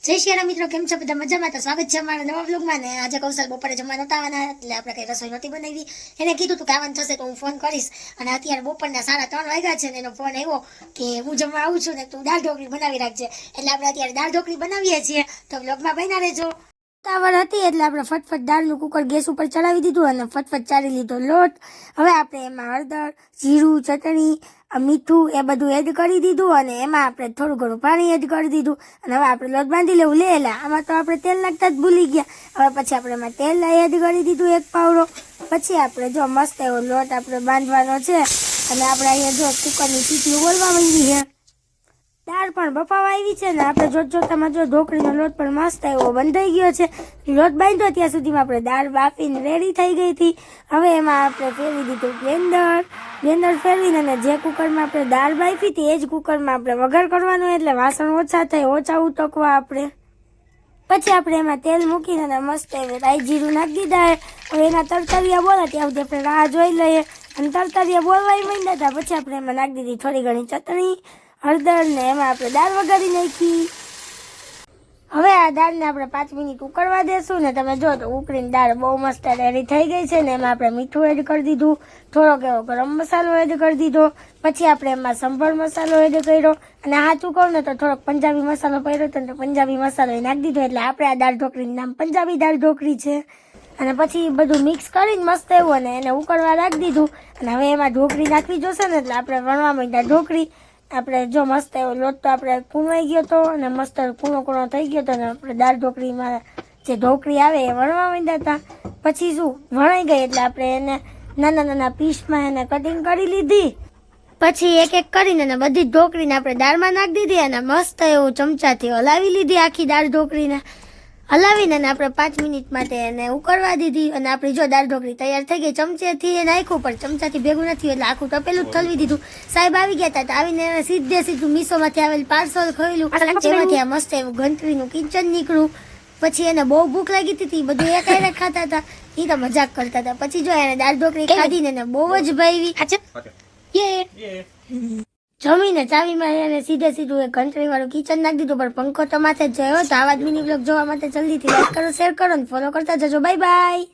જય શ્રી રામ મિત્રો, કેમ છો બધા? મજામાં? તો સ્વાગત છે અમારા નવા વ્લોગમાં. ને આજે કૌશલ બપોરે જમવા નહોતા આવવાના, એટલે આપણે કઈ રસોઈ નહોતી બનાવી. એને કીધું તું કે આવવાનું થશે તો હું ફોન કરીશ, અને અત્યારે બપોરના 3:30 વાગ્યા છે ને એનો ફોન આવ્યો કે હું જમવા આવું છું ને તું દાળ ઢોકળી બનાવી રાખજે. એટલે આપણે અત્યારે દાળ ઢોકળી બનાવીએ છીએ, તો વ્લોગમાં બન્યા રહેજો. ઉતાવળ હતી એટલે આપણે ફટફટ દાળનું કુકર ગેસ ઉપર ચડાવી દીધું અને ફટફટ ચારી લીધો લોટ. હવે આપણે એમાં હળદર, જીરું, ચટણી, મીઠું એ બધું એડ કરી દીધું અને એમાં આપણે થોડું ઘણું પાણી એડ કરી દીધું અને હવે આપણે લોટ બાંધી લેવું. લેલા આમાં તો આપણે તેલ નાખતા જ ભૂલી ગયા. હવે પછી આપણે એમાં તેલ એડ કરી દીધું 1 પાવડો. પછી આપણે જો મસ્ત એવો લોટ આપણે બાંધવાનો છે અને આપણે અહીંયા જો કુકરની સીટી બોલવા માંડી છે. દાળ પણ બફાવા આવી છે ને આપણે જોતામાં જો ઢોકળીનો લોટ પણ મસ્ત એવો બંધાઈ ગયો છે. લોટ બાંધ્યો ત્યાં સુધીમાં આપણે દાળ બાફીને રેડી થઈ ગઈ હતી. હવે એમાં આપણે ફેરવી દીધું બ્લેન્ડર ફેરવીને અને જે કુકરમાં આપણે દાળ બાફી હતી એ જ કુકરમાં આપણે વઘાર કરવાનો, એટલે વાસણ ઓછા થાય, ઓછા ઉટકવા આપણે. પછી આપણે એમાં તેલ મૂકીને અને મસ્ત એવી રાઈ જીરું નાખી દીધા. હવે એના તરતરિયા બોલા ત્યાં સુધી આપણે રાહ જોઈ લઈએ અને તરતરિયા બોલવા માંડ્યા હતા. પછી આપણે એમાં નાખી દીધી થોડી ઘણી ચટણી, હળદર ને એમાં આપણે દાળ વઘારી નાખી. હવે આ દાળને આપણે 5 મિનિટ ઉકળવા દેશું ને તમે જો તો ઉકળીને દાળ બહુ મસ્ત રેડી થઈ ગઈ છે ને એમાં આપણે મીઠું એડ કરી દીધું, થોડોક એવો ગરમ મસાલો એડ કરી દીધો. પછી આપણે એમાં સંભાર મસાલો એડ કર્યો અને સાચું કહું ને તો થોડોક પંજાબી મસાલો પડ્યો હતો ને પંજાબી મસાલો નાખી દીધો, એટલે આપણે આ દાળ ઢોકળીનું નામ પંજાબી દાળ ઢોકળી છે. અને પછી બધું મિક્સ કરીને મસ્ત એવું અને એને ઉકળવા રાખી દીધું. અને હવે એમાં ઢોકળી નાખવી જોશે ને એટલે આપણે વણવા માંડ્યા ઢોકળી. આપણે જો મસ્ત એવો લોટ તો આપણે કૂણવાઈ ગયો હતો અને મસ્ત કૂણો થઈ ગયો હતો ને આપણે દાળ ઢોકળીમાં જે ઢોકળી આવે એ વણવા માંડ્યા હતા. પછી શું વણાઈ ગઈ એટલે આપણે એને નાના પીસમાં એને કટિંગ કરી લીધી. પછી એક એક કરીને બધી જ ઢોકળીને આપણે દાળમાં નાખી દીધી અને મસ્ત એવું ચમચાથી હલાવી લીધી. આખી દાળ ઢોકળીને હલાવીને આપણે 5 મિનિટ માટે એને ઉકળવા દીધી અને આપણી જો દાળ ઢોકળી તૈયાર થઈ ગઈ. ચમચેથી એ નાખ્યું પણ ચમચાથી ભેગું નથી એટલે આખું તપેલું જ ઠલવી દીધું. સાહેબ આવી ગયા હતા તો આવીને એને સીધું મીશોમાંથી આવેલ પાર્સલ ખોલ્યું, જેમાંથી આ મસ્ત એવું ઘંટડીનું કિચન નીકળ્યું. પછી એને બહુ ભૂખ લાગી હતી, બધું એક હારે ખાતા હતા, એ તો મજાક કરતા હતા. પછી જો એને દાળ ઢોકળી ખાધીને એને બહુ જ ભાવી. જમીને ચાવીમાં એને સીધું એક ઘંટડી વાળું કિચન નાખી દીધું, પણ પંખો તો માથે જ જોયો. તો આવા જ મિની બ્લોગ જોવા માટે જલ્દીથી લાઈક કરો, શેર કરો ને ફોલો કરતા જજો. Bye bye.